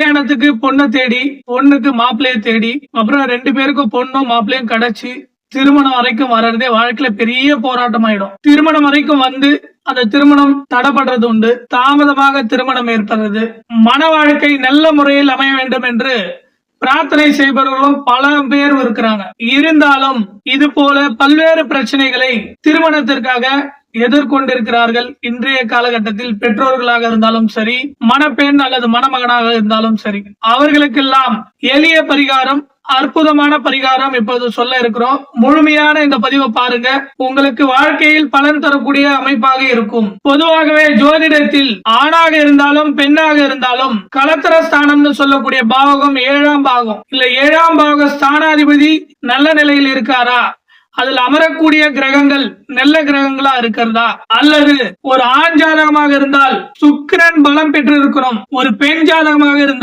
கல்யாணத்துக்கு பொண்ணை தேடி, பொண்ணுக்கு மாப்பிள்ளைய தேடி, அப்புறம் 2 பேருக்கும் பொண்ணும் மாப்பிள்ளையும் கிடைச்சு திருமணம் வரைக்கும் வர்றதே வாழ்க்கையில பெரிய போராட்டம் ஆயிடும். திருமணம் வரைக்கும் வந்து அந்த திருமணம் தடைபடுறது உண்டு. தாமதமாக திருமணம் ஏற்படுறது. மன வாழ்க்கை நல்ல முறையில் அமைய வேண்டும் என்று பிரார்த்தனை செய்பவர்களும் பல பேர் இருக்கிறாங்க. இருந்தாலும் இது போல பல்வேறு பிரச்சனைகளை திருமணத்திற்காக எதிர்கொண்டிருக்கிறார்கள். இன்றைய காலகட்டத்தில் பெற்றோர்களாக இருந்தாலும் சரி, மணப்பெண் அல்லது மணமகனாக இருந்தாலும் சரி, அவர்களுக்கெல்லாம் எளிய பரிகாரம், அற்புதமான பரிகாரம் இப்போது சொல்ல இருக்கிறோம். முழுமையான இந்த பதிவை பாருங்க. உங்களுக்கு வாழ்க்கையில் பலன் தரக்கூடிய அமைப்பாக இருக்கும். பொதுவாகவே ஜோதிடத்தில் ஆணாக இருந்தாலும் பெண்ணாக இருந்தாலும் களத்திர ஸ்தானம்னு சொல்லக்கூடிய பாவகம் 7ஆம் பாகம் இல்ல 7ஆம் பாவக ஸ்தானாதிபதி நல்ல நிலையில் இருக்காரா, அதில் அமரக்கூடிய கிரகங்கள் நல்ல கிரகங்களா இருக்கிறதா, அல்லது ஒரு ஆண் ஜாதகமாக இருந்தால் சுக்கிரன் பலம் பெற்று இருக்கிறோம், ஒரு பெண் ஜாதகமாக இருந்தால்